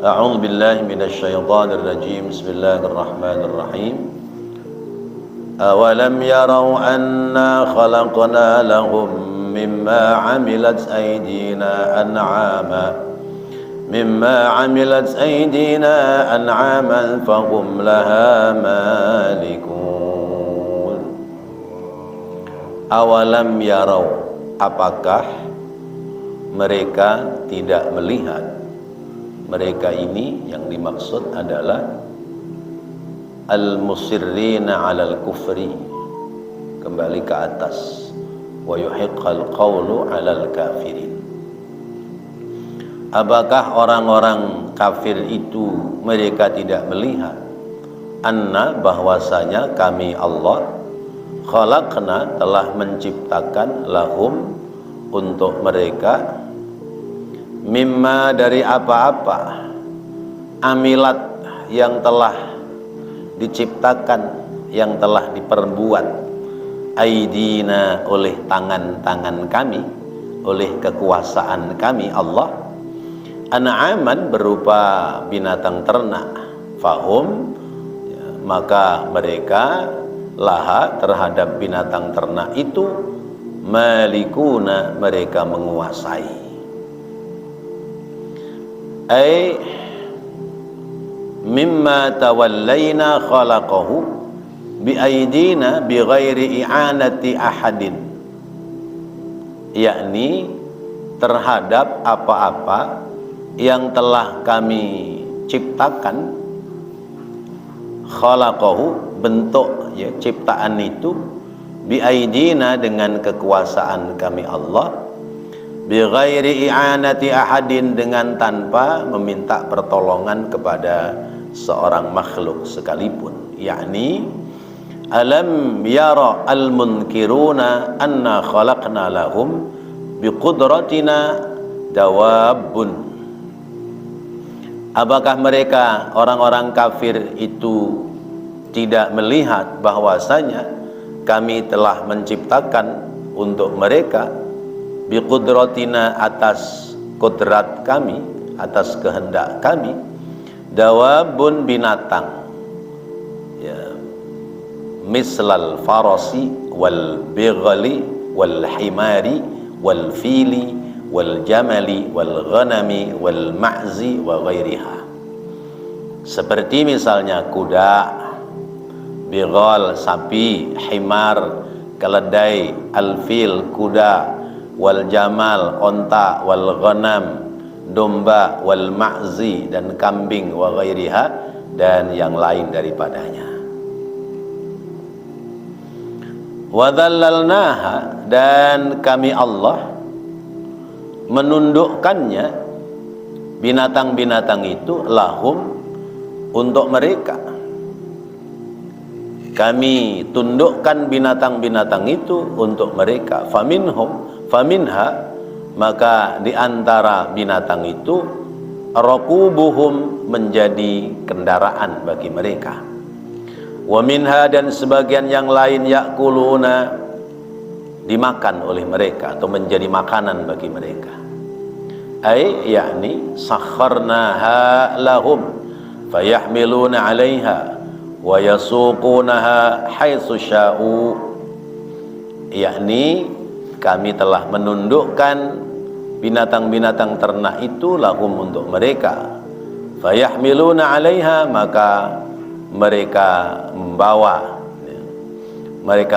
A'udzu billahi minasy syaithanir rajim. Bismillahirrahmanirrahim. Awalam yarau anna khalaqna lahum mimma 'amilat aydina an'aman fahum laha malikun. Awalam yarau, apakah mereka tidak melihat? Mereka ini yang dimaksud adalah al-musirrina 'alal kufri, kembali ke atas, wa yuhiqqal qawlu 'alal kafirin. Apakah orang-orang kafir itu mereka tidak melihat anna, bahwasanya kami Allah khalaqna, telah menciptakan lahum, untuk mereka, mimma, dari apa-apa, amilat, yang telah diciptakan, yang telah diperbuat, aidina, oleh tangan-tangan kami, oleh kekuasaan kami Allah, an'aman, berupa binatang ternak, fahum, maka mereka, laha, terhadap binatang ternak itu, malikuna, mereka menguasai. Ay mimma tawallayna khalaqahu biaidina bighairi i'anati ahadin, yakni terhadap apa-apa yang telah kami ciptakan, khalaqahu, bentuk, ya, ciptaan itu, biaidina, dengan kekuasaan kami Allah, bighairi i'anati ahadin, dengan tanpa meminta pertolongan kepada seorang makhluk sekalipun. Yakni alam yara al-munkiruna anna khalaqna lahum biqudratina dawabun. Apakah mereka, orang-orang kafir itu, tidak melihat bahwasanya kami telah menciptakan untuk mereka, biqudratina, atas kudrat kami, atas kehendak kami, dawabun, binatang, ya, mislal farasi wal bighli wal himari wal fili wal jamali wal ghanami wal ma'zi wa ghairiha, seperti misalnya kuda, bighal, sapi, himar, keledai, al-fil, kuda, wal jamal, onta, wal ghanam, domba, wal ma'zi, dan kambing, wa ghairiha, dan yang lain daripadanya. Wa dhallalnaha, dan kami Allah menundukkannya, binatang-binatang itu, lahum, untuk mereka. Kami tundukkan binatang-binatang itu untuk mereka. Faminha, maka di antara binatang itu, rakubuhum, menjadi kendaraan bagi mereka. Wa minha, dan sebagian yang lain, yakuluna, dimakan oleh mereka atau menjadi makanan bagi mereka. Ay, yakni sakharnaha lahum fayahmiluna 'alaiha wa yasuqunaha haitsu sya'u, yakni kami telah menundukkan binatang-binatang ternak itu, lahum, untuk mereka, fayahmiluna 'alaiha, maka mereka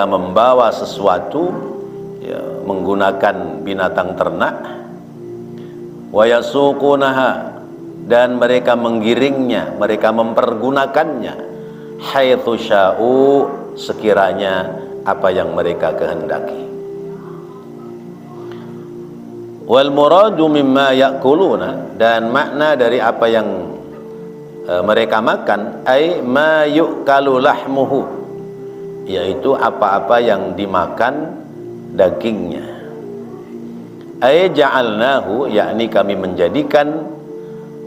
membawa sesuatu, ya, menggunakan binatang ternak, wa yasuqunaha, dan mereka menggiringnya, mereka mempergunakannya, haitsu sya'u, sekiranya apa yang mereka kehendaki. Wal muradu mimma ya'kuluna, dan makna dari apa yang mereka makan, ay ma yu'kalu lahmuhu, yaitu apa-apa yang dimakan dagingnya. Ay ja'alnahu, yakni kami menjadikan,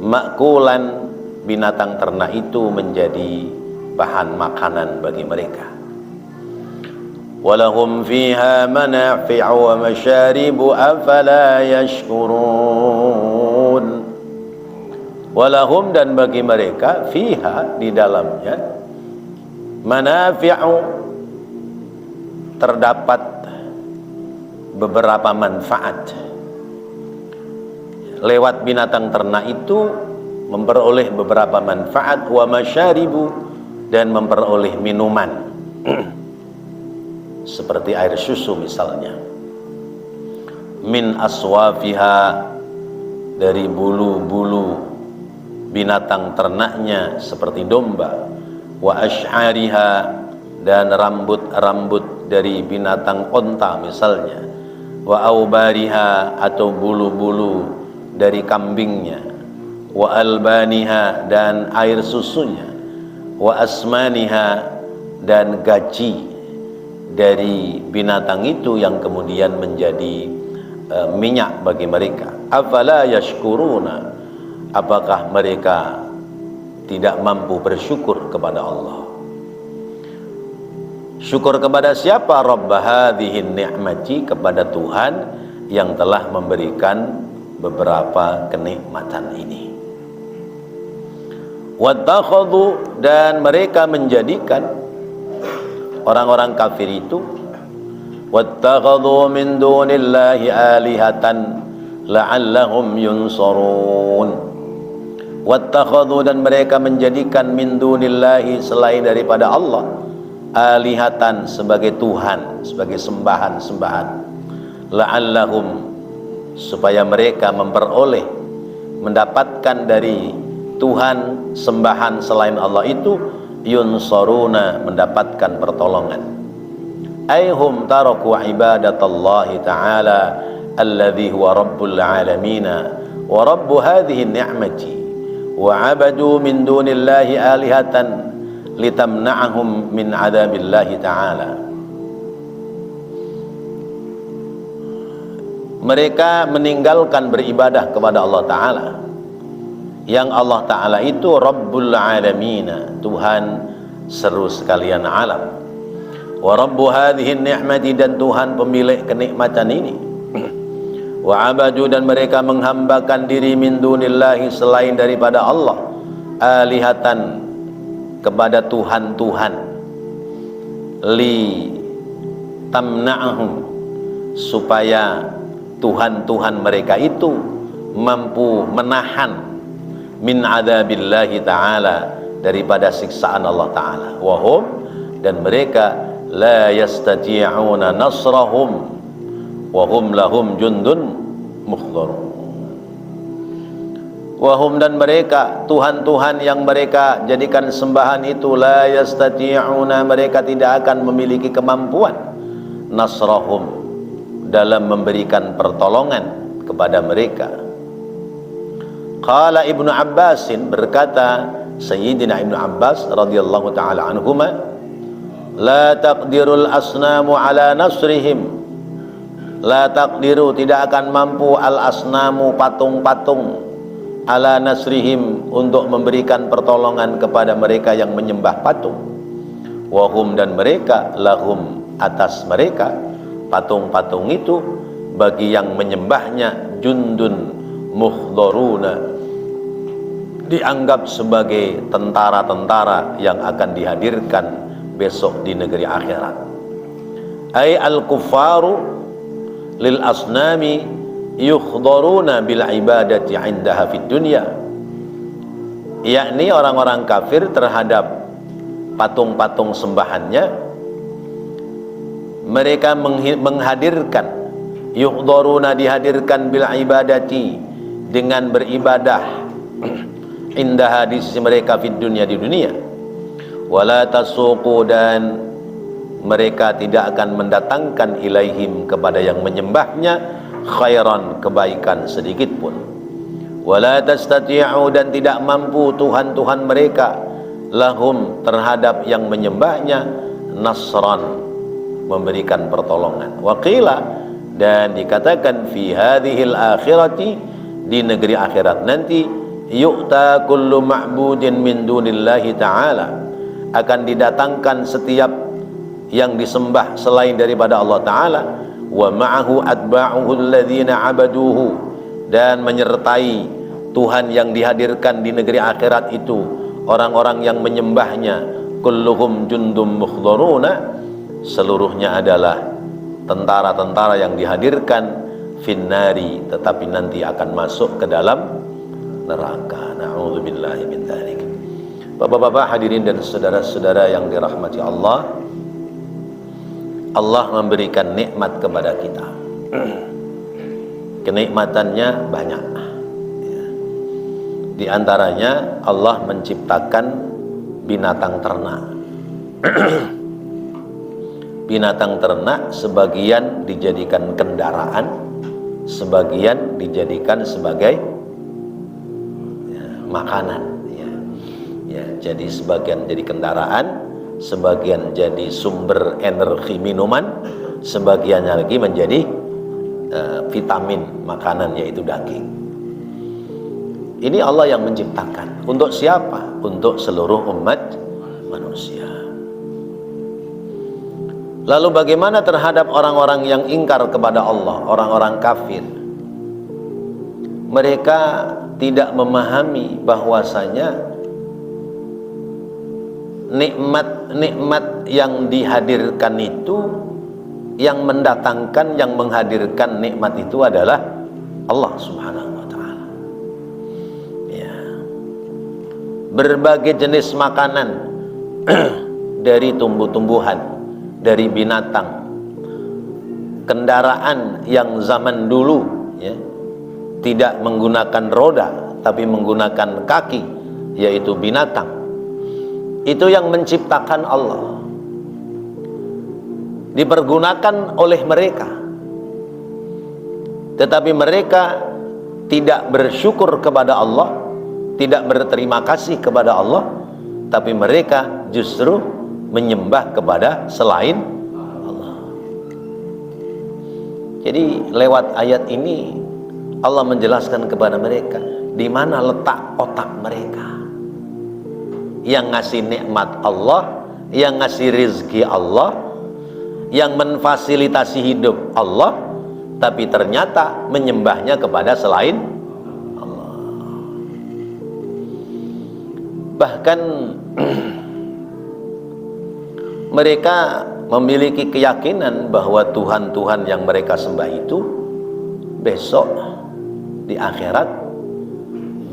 ma'kulan, binatang ternak itu menjadi bahan makanan bagi mereka. Walahum fiha manafi'u wa masyaribu afala yashkurun. Walahum, dan bagi mereka, fiha, di dalamnya, manafi'u, terdapat beberapa manfaat. Lewat binatang ternak itu memperoleh beberapa manfaat. Wa masyaribu, dan memperoleh minuman seperti air susu misalnya. Min aswafiha, dari bulu-bulu binatang ternaknya seperti domba. Wa ash'ariha, dan rambut-rambut dari binatang onta misalnya. Wa aubariha, atau bulu-bulu dari kambingnya. Wa albaniha, dan air susunya. Wa asmaniha, dan gaji dari binatang itu yang kemudian menjadi minyak bagi mereka. Afala yashkuruna, apakah mereka tidak mampu bersyukur kepada Allah? Syukur kepada siapa? Rabb hadhihi ni'mati, kepada Tuhan yang telah memberikan beberapa kenikmatan ini. Wattakhadhu, dan mereka menjadikan, orang-orang kafir itu, wattakhadhu min dunillahi alihatan la'allahum yunsarun. Wattakhadhu, dan mereka menjadikan min dunillahi, selain daripada Allah, alihatan, sebagai Tuhan, sebagai sembahan-sembahan. La'allahum, supaya mereka memperoleh, mendapatkan dari Tuhan sembahan selain Allah itu, yunsaruna, mendapatkan pertolongan. Aihum taraku ibadatallahi ta'ala alladhi huwa rabbul alamina wa rabbu hadhihi ni'mati wa abadu min dunillahi alihatan litamna'ahum min adabillahi ta'ala. Mereka meninggalkan beribadah kepada Allah Ta'ala, yang Allah Ta'ala itu Rabbul Alamina, Tuhan seru sekalian alam. Wa Rabbu hadhihi ni'mati, dan Tuhan pemilik kenikmatan ini. Wa abadu, dan mereka menghambakan diri min dunillahi, selain daripada Allah, alihatan, kepada Tuhan-Tuhan, li tamna'ahum, supaya Tuhan-Tuhan mereka itu mampu menahan min adabillahi ta'ala, daripada siksaan Allah Ta'ala. Wahum, dan mereka la yastati'una nasrahum wahum lahum jundun mukhdharun. Wahum, dan mereka, Tuhan-Tuhan yang mereka jadikan sembahan itu, la yastati'una, mereka tidak akan memiliki kemampuan, nasrahum, dalam memberikan pertolongan kepada mereka. Qala Ibnu Abbasin, berkata Sayyidina Ibnu Abbas radhiyallahu ta'ala anhuma, la taqdirul asnamu ala nasrihim, la taqdiru, tidak akan mampu al asnamu, patung-patung, ala nasrihim, untuk memberikan pertolongan kepada mereka yang menyembah patung. Wahum, dan mereka, lahum, atas mereka, patung-patung itu, bagi yang menyembahnya, jundun mukhdharuna, dianggap sebagai tentara-tentara yang akan dihadirkan besok di negeri akhirat. Ay al-kuffaru lil asnami yukhdharuna bil ibadati indaha fid dunya, yakni orang-orang kafir terhadap patung-patung sembahannya, mereka menghadirkan, yukhdharuna, dihadirkan, bil ibadati, dengan beribadah, indaha, di sisi mereka, fid dunya, di dunia. Wala tasuqu, dan mereka tidak akan mendatangkan ilaihim, kepada yang menyembahnya, khairan, kebaikan sedikit pun. Wala tastati'u, dan tidak mampu Tuhan-Tuhan mereka, lahum, terhadap yang menyembahnya, nasran, memberikan pertolongan. Waqila, dan dikatakan, fi hadhil akhirati, di negeri akhirat nanti, yu'ta kullu ma'budin min dunillahi ta'ala, akan didatangkan setiap yang disembah selain daripada Allah Ta'ala, wa ma'ahu atba'uhu alladhina abaduhu, dan menyertai Tuhan yang dihadirkan di negeri akhirat itu orang-orang yang menyembahnya, kulluhum jundum mukhdharuna, seluruhnya adalah tentara-tentara yang dihadirkan finnari, tetapi nanti akan masuk ke dalam neraka. Na'udzubillahi min dzalik. Bapak-bapak hadirin dan saudara-saudara yang dirahmati Allah, Allah memberikan nikmat kepada kita. Kenikmatannya banyak. Di antaranya Allah menciptakan binatang ternak. Binatang ternak sebagian dijadikan kendaraan, sebagian dijadikan sebagai makanan. Jadi sebagian jadi kendaraan, sebagian jadi sumber energi minuman, sebagiannya lagi menjadi vitamin makanan, yaitu daging. Ini Allah yang menciptakan. Untuk siapa? Untuk seluruh umat manusia. Lalu bagaimana terhadap orang-orang yang ingkar kepada Allah, orang-orang kafir? Mereka tidak memahami bahwasanya nikmat-nikmat yang dihadirkan itu, yang mendatangkan, yang menghadirkan nikmat itu adalah Allah Subhanahu wa ta'ala. Berbagai jenis makanan dari tumbuh-tumbuhan, dari binatang, kendaraan yang zaman dulu tidak menggunakan roda tapi menggunakan kaki, yaitu binatang, itu yang menciptakan Allah, dipergunakan oleh mereka, tetapi mereka tidak bersyukur kepada Allah, tidak berterima kasih kepada Allah, tapi mereka justru menyembah kepada selain Allah. Jadi lewat ayat ini Allah menjelaskan kepada mereka di mana letak otak mereka. Yang ngasih nikmat Allah, yang ngasih rizki Allah, yang memfasilitasi hidup Allah, tapi ternyata menyembahnya kepada selain Allah. Bahkan mereka memiliki keyakinan bahwa Tuhan-Tuhan yang mereka sembah itu besok di akhirat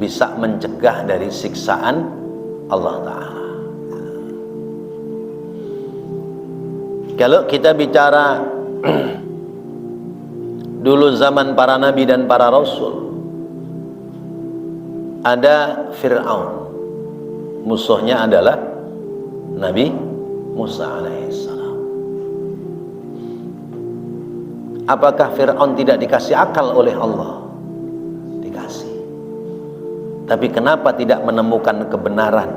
bisa mencegah dari siksaan Allah Ta'ala. Kalau kita bicara dulu zaman para nabi dan para rasul, ada Fir'aun, musuhnya adalah Nabi Musa alaihissalam. Apakah Fir'aun tidak dikasih akal oleh Allah? Dikasih. Tapi kenapa tidak menemukan kebenaran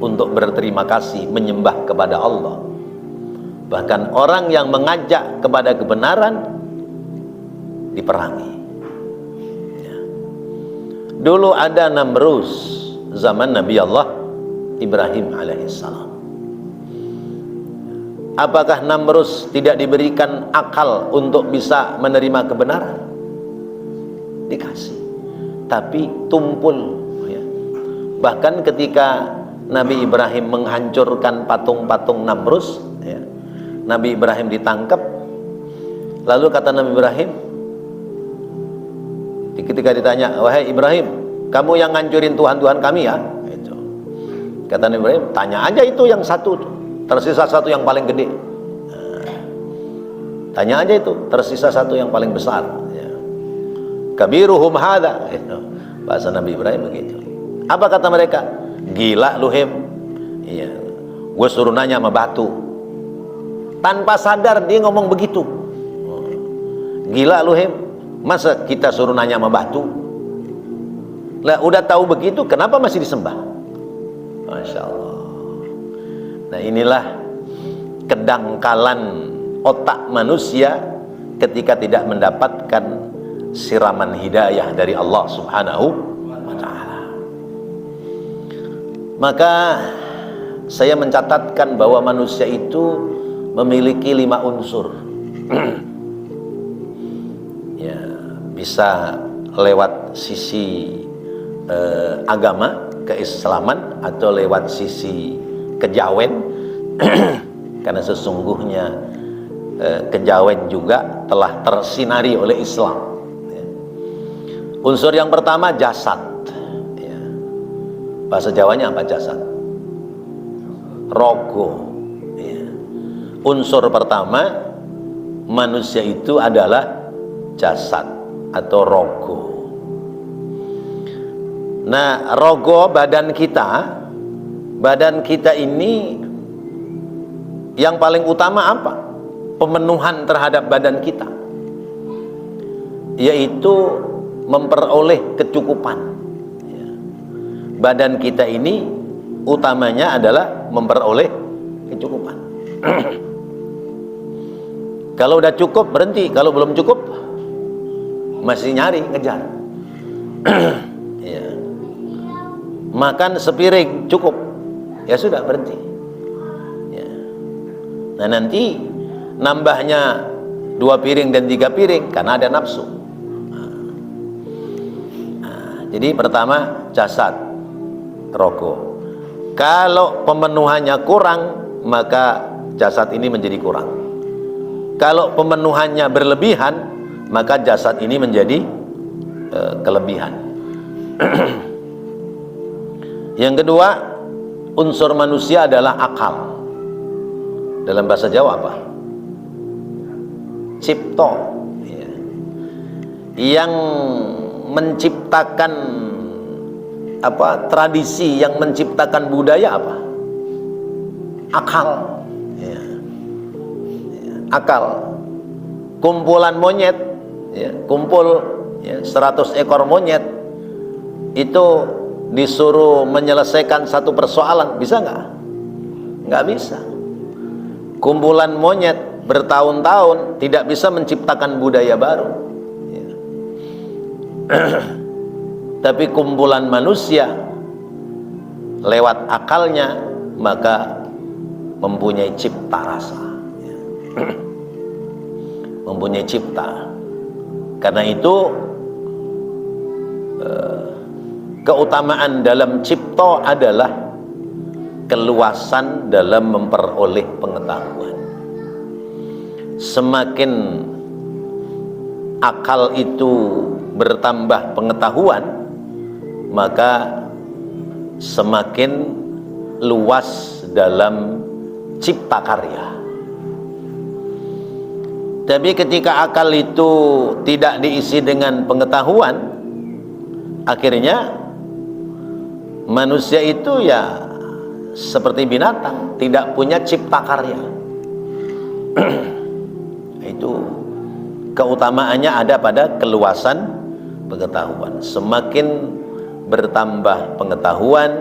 untuk berterima kasih, menyembah kepada Allah? Bahkan orang yang mengajak kepada kebenaran diperangi. Dulu ada Namrus zaman Nabi Allah Ibrahim alaihissalam. Apakah Namrus tidak diberikan akal untuk bisa menerima kebenaran? Dikasih, tapi tumpul. Bahkan ketika Nabi Ibrahim menghancurkan patung-patung Namrus, Nabi Ibrahim ditangkap. Lalu kata Nabi Ibrahim, ketika ditanya, wahai Ibrahim, kamu yang ngancurin Tuhan-Tuhan kami ya? Itu. Kata Nabi Ibrahim, tanya aja itu yang satu tuh. Tersisa satu yang paling gede. Tanya aja itu, tersisa satu yang paling besar. Kabiruhum hadza. Bahasa Nabi Ibrahim begitu. Apa kata mereka? Gila lu Hem. Iya. Gue suruh nanya sama batu. Tanpa sadar dia ngomong begitu. Gila lu Hem. Masa kita suruh nanya sama batu? Lah udah tahu begitu, kenapa masih disembah? Masya Allah. Nah inilah kedangkalan otak manusia ketika tidak mendapatkan siraman hidayah dari Allah Subhanahu wa ta'ala. Maka saya mencatatkan bahwa manusia itu memiliki 5 unsur. Ya, bisa lewat sisi agama keislaman atau lewat sisi kejawen karena sesungguhnya kejawen juga telah tersinari oleh Islam. Unsur yang pertama jasad. Bahasa Jawanya apa jasad? Rogo. Unsur pertama manusia itu adalah jasad atau rogo. Nah, rogo badan kita ini yang paling utama apa? Pemenuhan terhadap badan kita, yaitu memperoleh kecukupan. Badan kita ini utamanya adalah memperoleh kecukupan. Kalau udah cukup berhenti, kalau belum cukup masih nyari, ngejar. Ya. Makan sepiring cukup, ya sudah berhenti. Ya. Nah nanti nambahnya 2 piring dan 3 piring karena ada nafsu. Jadi pertama jasad, rogo. Kalau pemenuhannya kurang, maka jasad ini menjadi kurang. Kalau pemenuhannya berlebihan, maka jasad ini menjadi kelebihan. Yang kedua, unsur manusia adalah akal. Dalam bahasa Jawa apa? Cipto. Ya. Yang menciptakan apa? Tradisi, yang menciptakan budaya apa? Akal. Ya. Ya. Akal. Kumpulan monyet, ya, kumpul ya, 100 ekor monyet itu disuruh menyelesaikan satu persoalan, bisa nggak? Nggak bisa. Kumpulan monyet bertahun-tahun tidak bisa menciptakan budaya baru. Ya. Tapi kumpulan manusia lewat akalnya maka mempunyai cipta rasa. Ya. Mempunyai cipta. Karena itu keutamaan dalam cipta adalah keluasan dalam memperoleh pengetahuan. Semakin akal itu bertambah pengetahuan, maka semakin luas dalam cipta karya. Tapi ketika akal itu tidak diisi dengan pengetahuan, akhirnya manusia itu ya seperti binatang, tidak punya cipta karya. Itu keutamaannya ada pada keluasan pengetahuan. Semakin bertambah pengetahuan,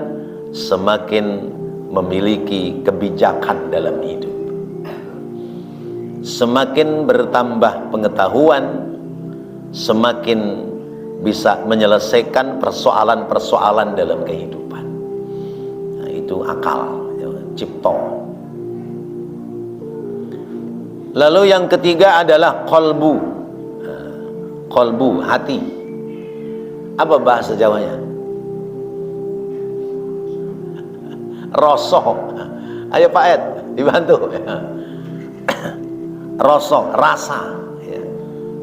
semakin memiliki kebijakan dalam hidup. Semakin bertambah pengetahuan, semakin bisa menyelesaikan persoalan-persoalan dalam kehidupan. Nah, itu akal, ya, cipto. Lalu yang ketiga adalah kolbu. Kolbu, hati. Apa bahasa Jawanya? Rosoh. Ayo Pak Ed, dibantu. Rosoh, rasa.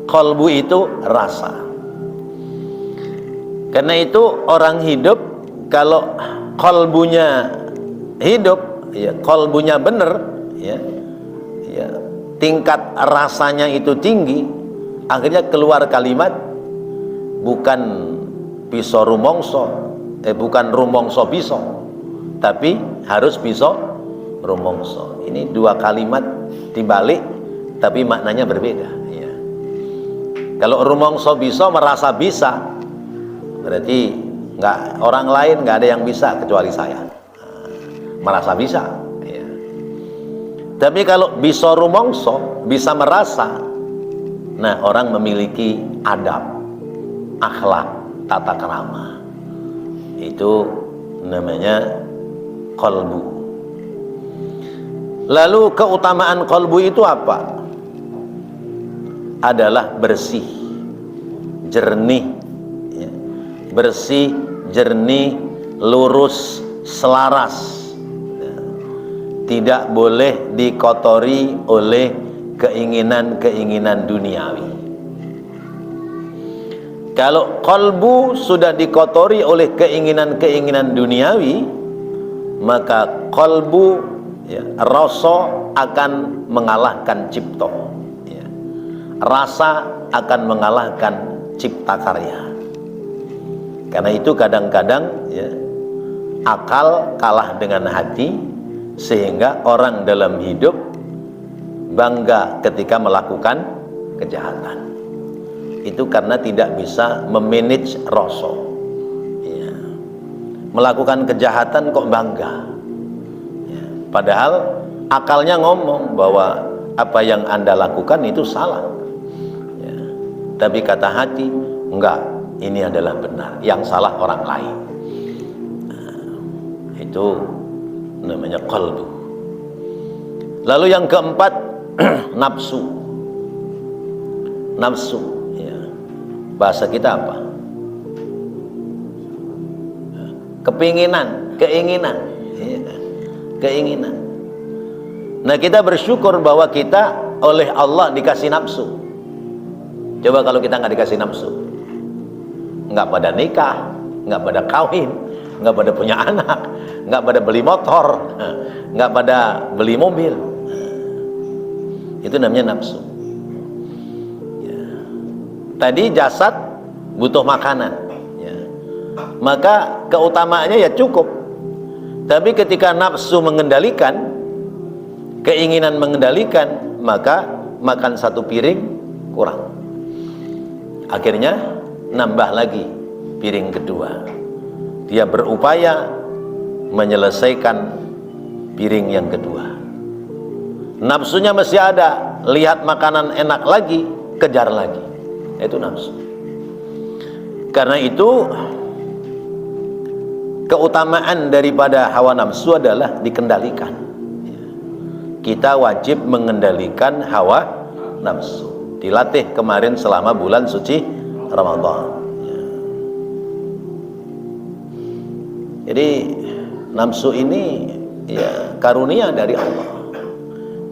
Kolbu itu rasa. Karena itu orang hidup kalau kolbunya hidup, ya, kolbunya benar, ya, ya, tingkat rasanya itu tinggi, akhirnya keluar kalimat bukan pisau rumongso, bukan rumongso pisau, tapi harus pisau rumongso. Ini dua kalimat dibalik, tapi maknanya berbeda. Ya. Kalau rumongso pisau merasa bisa, berarti orang lain nggak ada yang bisa kecuali saya. Merasa bisa. Ya. Tapi kalau bisa rumongso, bisa merasa, nah orang memiliki adab, akhlak, tata krama. Itu namanya kolbu. Lalu keutamaan kolbu itu apa? Adalah bersih, jernih, ya. Bersih, jernih, lurus, selaras. Tidak boleh dikotori oleh keinginan-keinginan duniawi. Kalau kalbu sudah dikotori oleh keinginan-keinginan duniawi, maka kalbu, ya, rasa akan mengalahkan cipta, ya. Rasa akan mengalahkan cipta karya. Karena itu kadang-kadang, ya, akal kalah dengan hati, sehingga orang dalam hidup bangga ketika melakukan kejahatan. Itu karena tidak bisa memanage rasa, ya. Melakukan kejahatan kok bangga, ya. Padahal akalnya ngomong bahwa apa yang Anda lakukan itu salah, ya. Tapi kata hati, enggak, ini adalah benar, yang salah orang lain. Nah, itu namanya qalbu. Lalu yang keempat, nafsu. Nafsu, ya. Bahasa kita apa? Kepinginan, keinginan, ya. Keinginan. Nah, kita bersyukur bahwa kita oleh Allah dikasih nafsu. Coba kalau kita nggak dikasih nafsu, nggak pada nikah, nggak pada kawin, nggak pada punya anak, nggak pada beli motor, nggak pada beli mobil. Itu namanya nafsu, ya. Tadi jasad butuh makanan, ya. Maka keutamaannya ya cukup. Tapi ketika nafsu mengendalikan, keinginan mengendalikan, maka makan satu piring kurang. Akhirnya nambah lagi piring kedua. Dia berupaya menyelesaikan piring yang kedua. Nafsunya masih ada, lihat makanan enak lagi, kejar lagi. Itu nafsu. Karena itu keutamaan daripada hawa nafsu adalah dikendalikan. Kita wajib mengendalikan hawa nafsu. Dilatih kemarin selama bulan suci Ramadan. Jadi nafsu ini, ya, karunia dari Allah.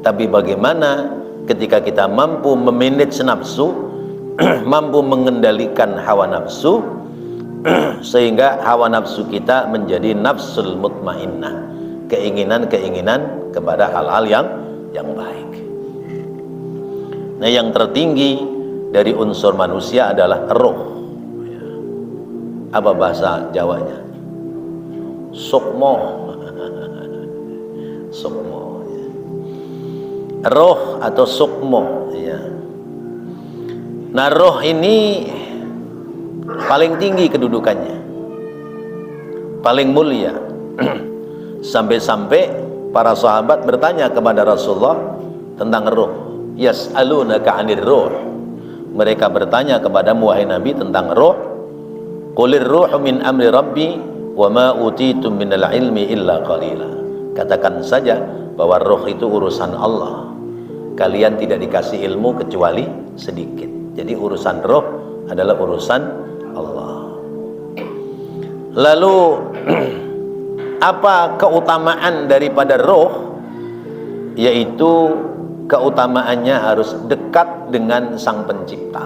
Tapi bagaimana ketika kita mampu memanage nafsu, mampu mengendalikan hawa nafsu, sehingga hawa nafsu kita menjadi nafsul mutmainnah, keinginan-keinginan kepada hal-hal yang baik. Nah, yang tertinggi dari unsur manusia adalah roh. Apa bahasa Jawanya? Sukmo. Sukmo, ya. Roh atau sukmo, ya. Nah, roh ini paling tinggi kedudukannya, paling mulia. Sampai-sampai para sahabat bertanya kepada Rasulullah tentang roh. Yas'alunaka 'anir ruh. Mereka bertanya kepada wahai Nabi tentang roh. Qulir ruhu min amri rabbi wa ma utitum minal ilmi illa qalila. Katakan saja bahwa roh itu urusan Allah. Kalian tidak dikasih ilmu kecuali sedikit. Jadi urusan roh adalah urusan Allah. Lalu apa keutamaan daripada roh? Yaitu keutamaannya harus dekat dengan Sang Pencipta.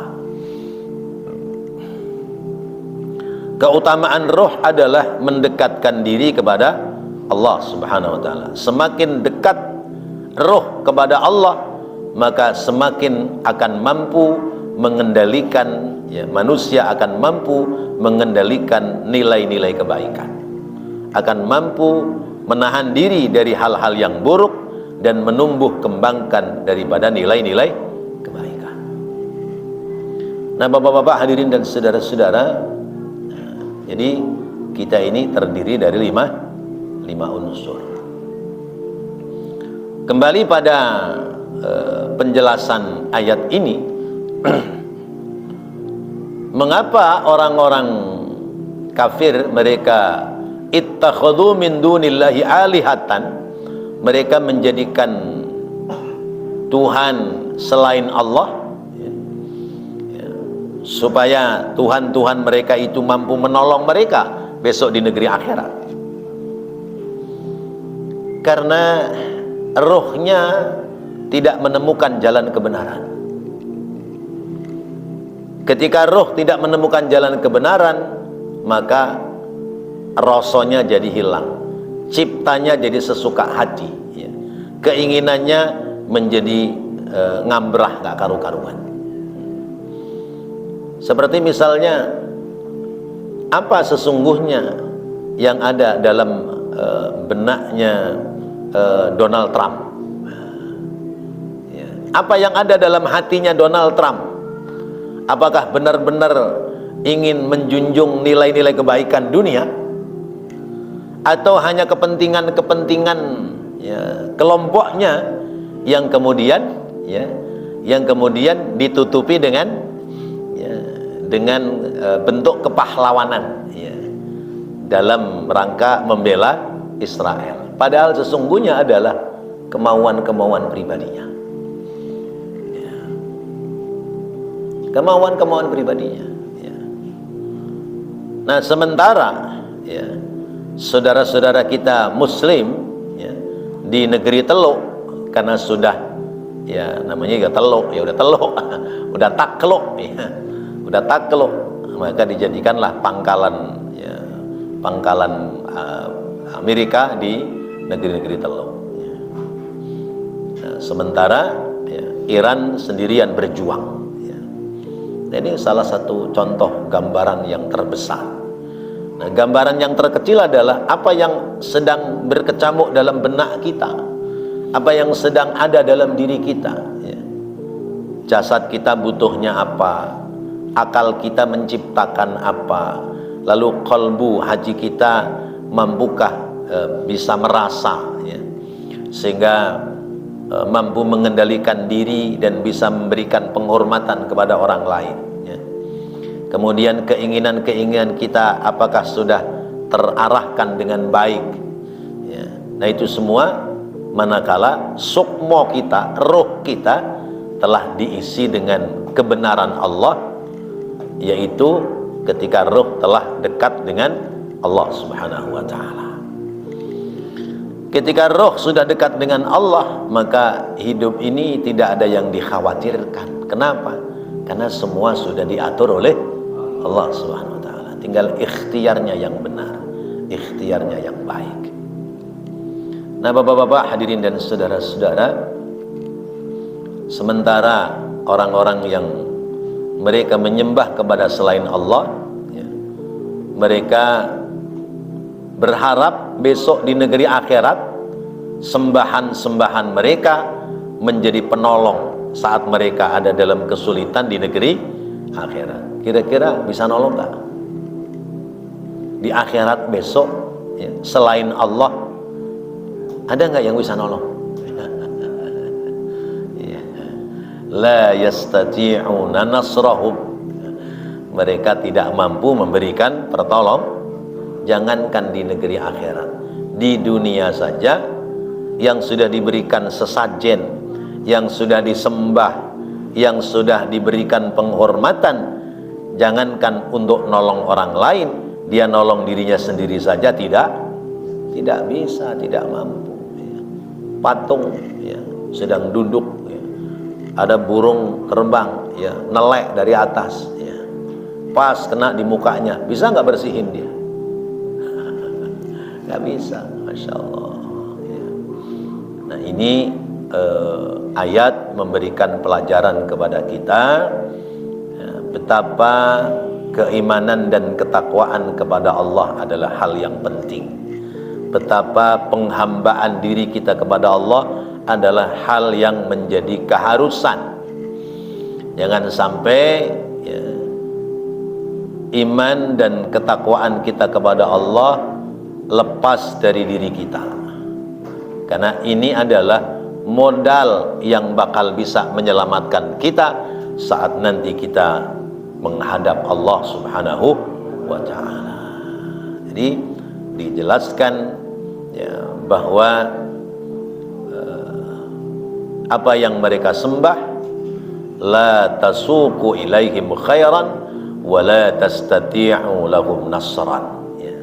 Keutamaan roh adalah mendekatkan diri kepada Allah Subhanahu wa taala. Semakin dekat roh kepada Allah, maka semakin akan mampu mengendalikan, ya, manusia akan mampu mengendalikan nilai-nilai kebaikan, akan mampu menahan diri dari hal-hal yang buruk dan menumbuh kembangkan daripada nilai-nilai kebaikan. Nah, bapak-bapak hadirin dan saudara-saudara, jadi kita ini terdiri dari lima unsur. Kembali pada penjelasan ayat ini, mengapa orang-orang kafir mereka ittakhadhu min dunillahi alihatan, mereka menjadikan Tuhan selain Allah, supaya Tuhan-Tuhan mereka itu mampu menolong mereka besok di negeri akhirat. Karena rohnya tidak menemukan jalan kebenaran. Ketika roh tidak menemukan jalan kebenaran, maka rasanya jadi hilang, ciptanya jadi sesuka hati, ya. Keinginannya menjadi ngambrah, gak karu-karuan. Seperti misalnya, apa sesungguhnya yang ada dalam benaknya Donald Trump? Ya. Apa yang ada dalam hatinya Donald Trump? Apakah benar-benar ingin menjunjung nilai-nilai kebaikan dunia, atau hanya kepentingan-kepentingan, ya, kelompoknya yang kemudian, ya, yang kemudian ditutupi dengan, ya, dengan bentuk kepahlawanan, ya, dalam rangka membela Israel, padahal sesungguhnya adalah kemauan-kemauan pribadinya, ya. Kemauan-kemauan pribadinya, ya. Nah, sementara, ya, saudara-saudara kita Muslim, ya, di negeri Teluk, karena sudah, ya, namanya juga Teluk, ya udah Teluk, udah takluk, ya, udah takluk, maka dijadikanlah pangkalan, ya, pangkalan Amerika di negeri-negeri Teluk, ya. Nah, sementara, ya, Iran sendirian berjuang, ya. Ini salah satu contoh gambaran yang terbesar. Nah, gambaran yang terkecil adalah apa yang sedang berkecamuk dalam benak kita, apa yang sedang ada dalam diri kita, ya. Jasad kita butuhnya apa, akal kita menciptakan apa, lalu kolbu hati kita mampukah bisa merasa, ya, sehingga mampu mengendalikan diri dan bisa memberikan penghormatan kepada orang lain, ya. Kemudian keinginan-keinginan kita apakah sudah terarahkan dengan baik, ya. Nah, itu semua manakala sukmo kita, roh kita telah diisi dengan kebenaran Allah, yaitu ketika roh telah dekat dengan Allah Subhanahu wa ta'ala. Ketika roh sudah dekat dengan Allah, maka hidup ini tidak ada yang dikhawatirkan. Kenapa? Karena semua sudah diatur oleh Allah Subhanahu wa ta'ala. Tinggal ikhtiarnya yang benar, ikhtiarnya yang baik. Nah, bapak-bapak, hadirin dan saudara-saudara, sementara orang-orang yang mereka menyembah kepada selain Allah, ya, mereka berharap besok di negeri akhirat sembahan-sembahan mereka menjadi penolong saat mereka ada dalam kesulitan di negeri akhirat. Kira-kira bisa nolong nggak di akhirat besok, ya, selain Allah? Ada nggak yang bisa nolong? La yastati'una nasrahum. Mereka tidak mampu memberikan pertolong. Jangankan di negeri akhirat, di dunia saja yang sudah diberikan sesajen, yang sudah disembah, yang sudah diberikan penghormatan, jangankan untuk nolong orang lain, dia nolong dirinya sendiri saja tidak bisa, tidak mampu, ya. Patung, ya, sedang duduk, ya, ada burung terbang, ya, nelek dari atas, ya, pas kena di mukanya, bisa nggak bersihin dia? Nggak bisa, Masya Allah, ya. Nah, ini ayat memberikan pelajaran kepada kita, ya, betapa keimanan dan ketakwaan kepada Allah adalah hal yang penting, betapa penghambaan diri kita kepada Allah adalah hal yang menjadi keharusan. Jangan sampai, ya, iman dan ketakwaan kita kepada Allah lepas dari diri kita, karena ini adalah modal yang bakal bisa menyelamatkan kita saat nanti kita menghadap Allah Subhanahu wa ta'ala. Jadi dijelaskan, ya, bahwa apa yang mereka sembah la tasuqu ilaihim khairan wa la tastati'u lahum nasran, ya.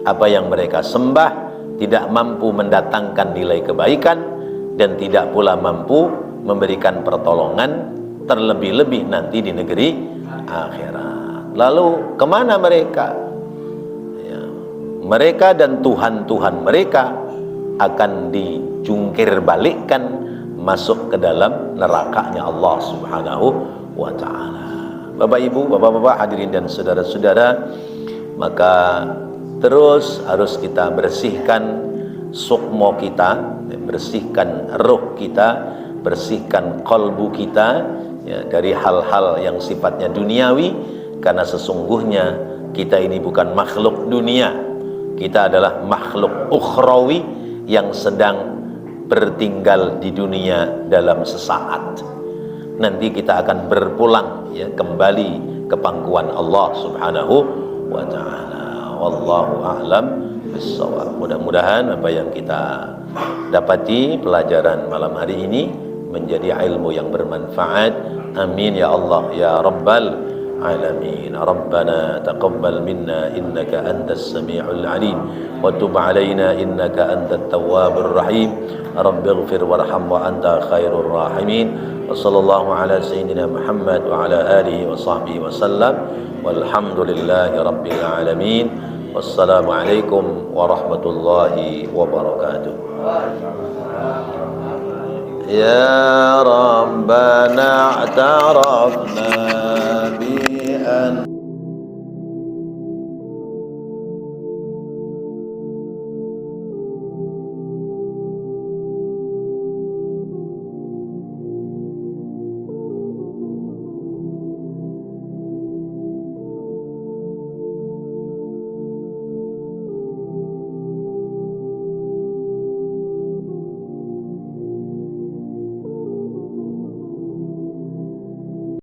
apa yang mereka sembah tidak mampu mendatangkan nilai kebaikan dan tidak pula mampu memberikan pertolongan, terlebih-lebih nanti di negeri akhirat. Lalu kemana mereka? Ya, mereka dan Tuhan-Tuhan mereka akan dijungkir balikkan masuk ke dalam nerakanya Allah Subhanahu wa ta'ala. Bapak Ibu, Bapak-bapak, hadirin dan saudara-saudara, maka terus harus kita bersihkan sukmo kita, bersihkan roh kita, bersihkan kalbu kita ya, dari hal-hal yang sifatnya duniawi, karena sesungguhnya kita ini bukan makhluk dunia, kita adalah makhluk ukhrawi yang sedang bertinggal di dunia dalam sesaat. Nanti kita akan berpulang ya, kembali ke pangkuan Allah Subhanahu wa ta'ala. Wallahu a'lam bissawab. Mudah-mudahan apa yang kita dapati pelajaran malam hari ini menjadi ilmu yang bermanfaat. Amin ya Allah ya Rabbal alamin. Rabbana taqabbal minna innaka antas sami'ul alim wa tub alaina innaka antat tawwabur rahim. Rabbighfir warham wa anta khairur rahimin. Wa sallallahu ala sayyidina Muhammad wa ala alihi wa sahbihi wa sallam. Walhamdulillahi rabbil alamin. Wassalamualaikum warahmatullahi wabarakatuh. Ya Rabbana a'tarafna bi an